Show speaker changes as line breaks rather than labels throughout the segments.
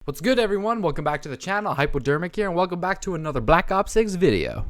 What's good, everyone? Welcome back to the channel. Hypodermic here, and welcome back to another Black Ops 6 video.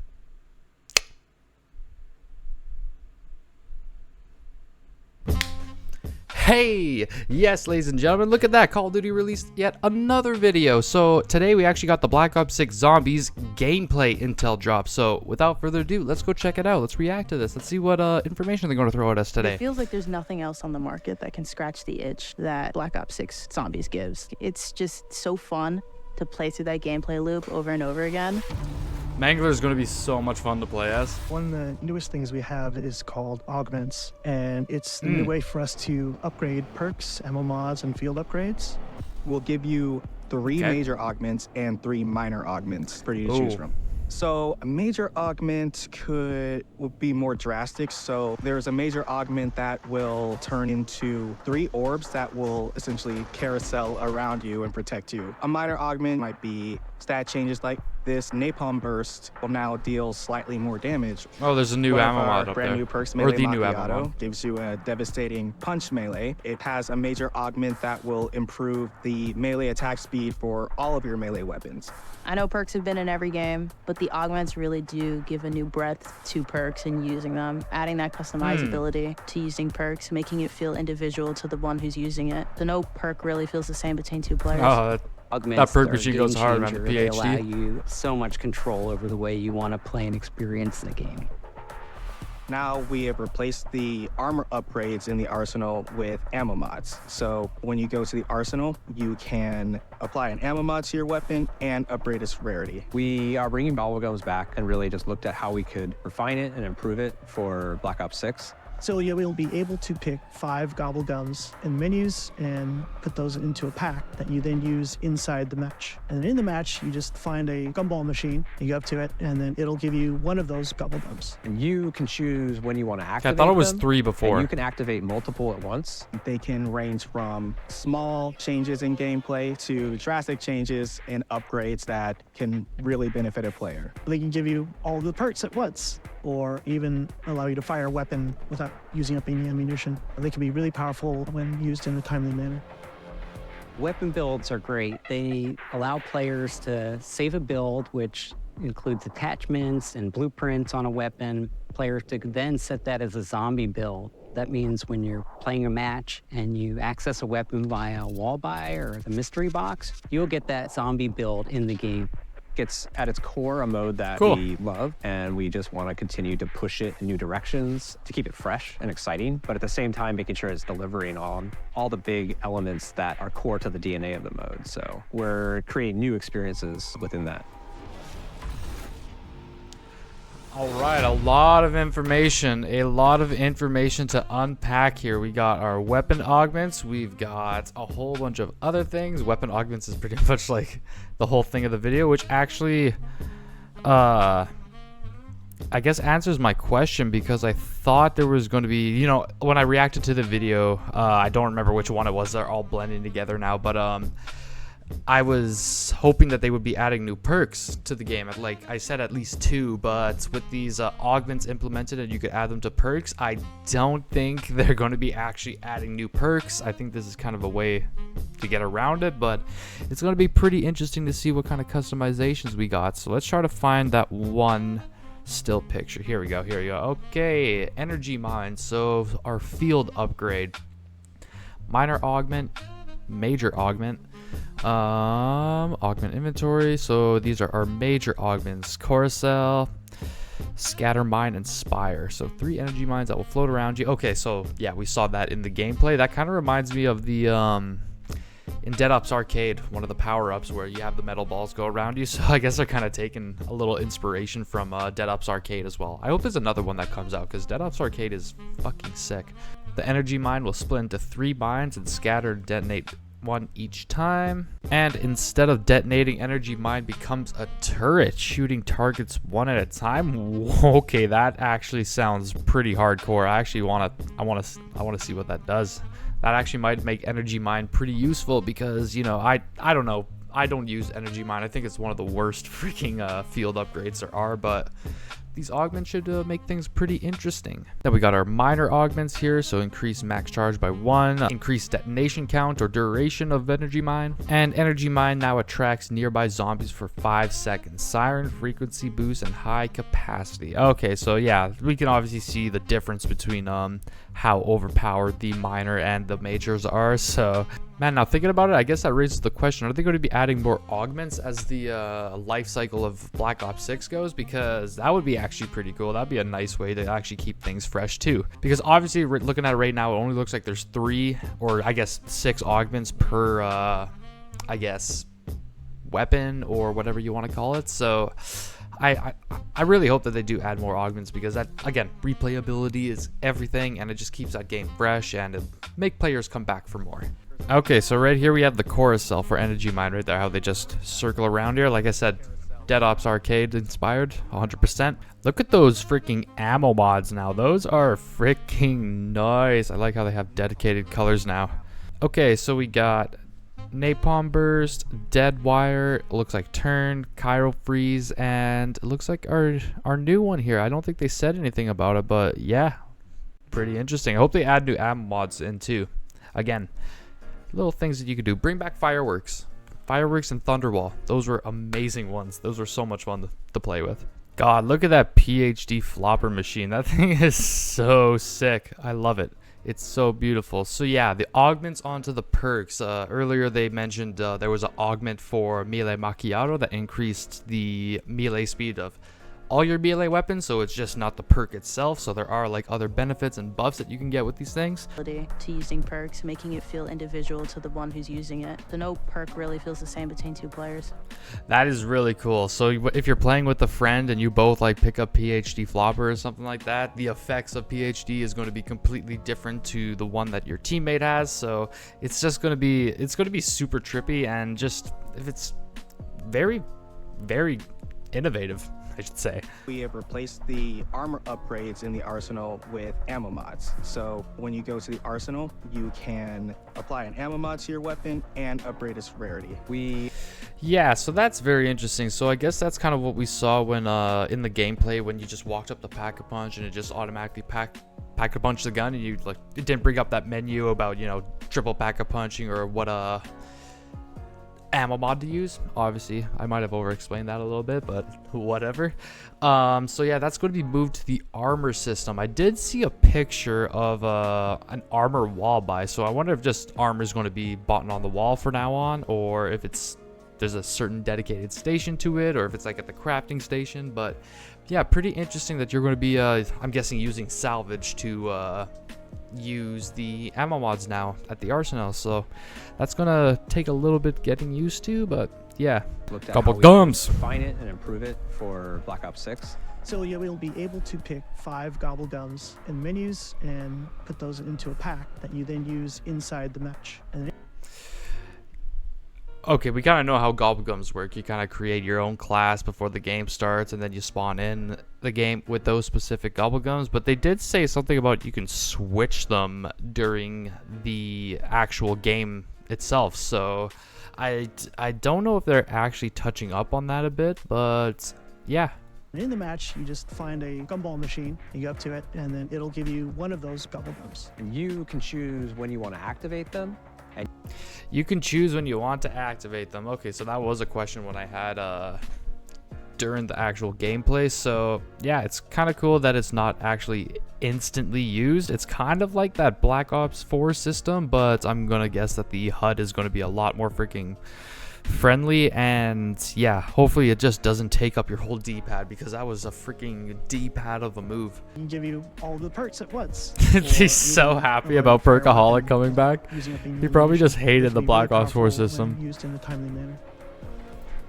Hey, yes, ladies and gentlemen, look at that. Call of Duty released yet another video. So today we actually got the Black Ops 6 Zombies gameplay intel drop. So without further ado, let's go check it out. Let's react to this. Let's see what information they're going to throw at us today.
It feels like there's nothing else on the market that can scratch the itch that Black Ops 6 Zombies gives. It's just so fun to play through that gameplay loop over and over again.
Mangler is going to be so much fun to play as.
One of the newest things we have is called Augments, and it's the new way for us to upgrade perks, ammo mods, and field upgrades.
We'll give you 3 major augments and 3 minor augments for you to choose from. So a major augment would be more drastic. So there's a major augment that will turn into 3 orbs that will essentially carousel around you and protect you. A minor augment might be stat changes like this napalm burst will now deal slightly more damage.
Oh, there's a new ammo mod up
brand
there.
New perks,
or the new ammo mod.
Gives you a devastating punch melee. It has a major augment that will improve the melee attack speed for all of your melee weapons.
I know perks have been in every game, but the augments really do give a new breadth to perks and using them, adding that customizability to using perks, making it feel individual to the one who's using it. So no perk really feels the same between 2 players.
Oh,
Augments
that perk
are
machine
a
goes
game
hard around the
changer. They allow
PhD.
you so much control over the way you want to play and experience the game.
Now we have replaced the armor upgrades in the arsenal with ammo mods. So when you go to the arsenal, you can apply an ammo mod to your weapon and upgrade its rarity.
We are bringing Gobblegums back and really just looked at how we could refine it and improve it for Black Ops 6.
So yeah, we'll be able to pick 5 Gobblegums in menus and put those into a pack that you then use inside the match. And in the match, you just find a gumball machine, you go up to it, and then it'll give you one of those Gobblegums.
And you can choose when you want to activate
I thought it was
them,
3 before.
and you can activate multiple at once.
They can range from small changes in gameplay to drastic changes and upgrades that can really benefit a player.
They can give you all the perks at once, or even allow you to fire a weapon without using up any ammunition. They can be really powerful when used in a timely manner.
Weapon builds are great. They allow players to save a build, which includes attachments and blueprints on a weapon. Players to then set that as a zombie build. That means when you're playing a match and you access a weapon via a wall buy or the mystery box, you'll get that zombie build in the game.
It's at its core a mode that we love, and we just want to continue to push it in new directions to keep it fresh and exciting, but at the same time making sure it's delivering on all the big elements that are core to the DNA of the mode. So we're creating new experiences within that.
All right, a lot of information to unpack here. We got our weapon augments. We've got a whole bunch of other things. Weapon augments is pretty much like the whole thing of the video, which actually, I guess answers my question, because I thought there was going to be, you know, when I reacted to the video, I don't remember which one it was. They're all blending together now, but I was hoping that they would be adding new perks to the game. Like I said, at least 2, but with these augments implemented and you could add them to perks, I don't think they're going to be actually adding new perks. I think this is kind of a way to get around it, but it's going to be pretty interesting to see what kind of customizations we got. So let's try to find that one still picture. Here we go. Okay, energy mine. So our field upgrade, minor augment, major augment, augment inventory. So these are our major augments: carousel, scatter mine, and spire. So 3 energy mines that will float around you. Okay, so yeah, we saw that in the gameplay. That kind of reminds me of the in Dead Ops Arcade, one of the power-ups where you have the metal balls go around you. So I guess they're kind of taking a little inspiration from Dead Ops Arcade as well. I hope there's another one that comes out, because Dead Ops Arcade is fucking sick. The energy mine will split into 3 mines and scatter and detonate 1 each time, and instead of detonating, energy mine becomes a turret shooting targets 1 at a time. Okay, that actually sounds pretty hardcore. I want to see what that does. That actually might make energy mine pretty useful, because, you know, I don't know, I don't use energy mine. I think it's one of the worst freaking field upgrades there are, but these augments should make things pretty interesting. Then we got our minor augments here, so increase max charge by 1, increase detonation count or duration of energy mine, and energy mine now attracts nearby zombies for 5 seconds, siren frequency boost, and high capacity. Okay, so yeah, we can obviously see the difference between how overpowered the minor and the majors are. So man, now thinking about it, I guess that raises the question, are they going to be adding more augments as the life cycle of Black Ops 6 goes? Because that would be actually pretty cool. That'd be a nice way to actually keep things fresh too. Because obviously, looking at it right now, it only looks like there's 3 or I guess 6 augments per, I guess, weapon or whatever you want to call it. So I really hope that they do add more augments, because that, again, replayability is everything, and it just keeps that game fresh and it make players come back for more. Okay, so right here we have the chorus cell for energy mine right there, how they just circle around here. Like I said, Dead Ops Arcade inspired 100%. Look at those freaking ammo mods now. Those are freaking nice. I like how they have dedicated colors now. Okay, so we got Napalm Burst, Dead Wire, looks like Turn, Chiral Freeze, and it looks like our new one here. I don't think they said anything about it, but yeah, pretty interesting. I hope they add new ammo mods in too. Again, little things that you could do. Bring back Fireworks. Fireworks and Thunderwall. Those were amazing ones. Those were so much fun to play with. God, look at that PhD flopper machine. That thing is so sick. I love it. It's so beautiful. So yeah, the augments onto the perks. Earlier they mentioned there was an augment for Melee Macchiato that increased the melee speed of all your melee weapons, so it's just not the perk itself. So there are like other benefits and buffs that you can get with these things.
To using perks, making it feel individual to the one who's using it. So no perk really feels the same between 2 players.
That is really cool. So if you're playing with a friend and you both like pick up PhD flopper or something like that, the effects of PhD is going to be completely different to the one that your teammate has. So it's just going to be, super trippy, and just, if it's very, very innovative, I should say.
We have replaced the armor upgrades in the arsenal with ammo mods. So when you go to the arsenal, you can apply an ammo mod to your weapon and upgrade its rarity.
Yeah, so that's very interesting. So I guess that's kind of what we saw when in the gameplay, when you just walked up the pack-a-punch and it just automatically pack-a-punch the gun, and you like, it didn't bring up that menu about, you know, triple pack-a-punching or what ammo mod to use. Obviously, I might have over-explained that a little bit, but whatever. So yeah, that's going to be moved to the armor system. I did see a picture of an armor wall buy, so I wonder if just armor is going to be bought on the wall for now on, or if there's a certain dedicated station to it, or if it's like at the crafting station. But yeah, pretty interesting that you're going to be I'm guessing using salvage to use the ammo mods now at the arsenal. So that's gonna take a little bit getting used to, but yeah, Gobblegums.
Refine it and improve it for Black Ops 6.
So yeah, we'll be able to pick 5 Gobblegums in menus and put those into a pack that you then use inside the match. And
okay, we kind of know how Gobblegums work. You kind of create your own class before the game starts, and then you spawn in the game with those specific Gobblegums. But they did say something about you can switch them during the actual game itself. So I don't know if they're actually touching up on that a bit, but yeah.
in the match, you just find a gumball machine, you go up to it, and then it'll give you one of those Gobblegums.
And you can choose when you want to activate them.
You can choose when you want to activate them. Okay, so that was a question when I had during the actual gameplay. So yeah, it's kind of cool that it's not actually instantly used. It's kind of like that Black Ops 4 system, but I'm gonna guess that the HUD is gonna be a lot more freaking friendly. And yeah, hopefully it just doesn't take up your whole D-pad, because that was a freaking D-pad of a move.
Can give you all the perks at once.
He's so happy about Perkaholic coming back. He probably just hated the Black Ops 4 system.
Used in a timely manner.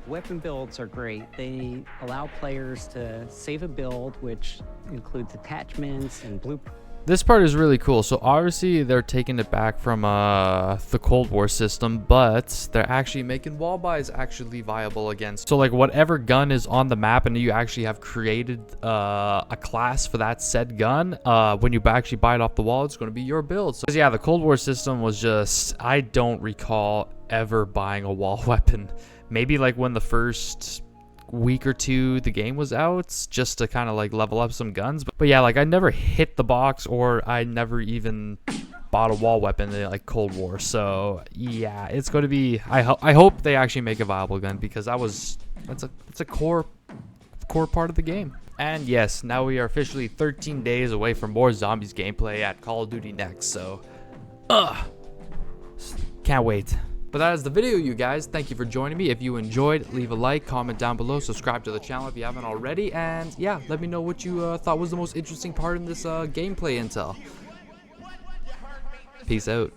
Weapon builds are great. They allow players to save a build, which includes attachments and blueprints.
This part is really cool. So obviously they're taking it back from the Cold War system, but they're actually making wall buys actually viable again. So like whatever gun is on the map and you actually have created a class for that said gun, when you actually buy it off the wall, it's going to be your build. So yeah, the Cold War system was just, I don't recall ever buying a wall weapon. Maybe like when the first week or two the game was out, just to kind of like level up some guns, but yeah, like I never hit the box, or I never even bought a wall weapon in like Cold War. So yeah, it's going to be, I hope they actually make a viable gun, because it's a core part of the game. And yes, now we are officially 13 days away from more zombies gameplay at Call of Duty next, so can't wait. But that is the video, you guys. Thank you for joining me. If you enjoyed, leave a like, comment down below, subscribe to the channel if you haven't already, and yeah, let me know what you thought was the most interesting part in this gameplay intel. Peace out.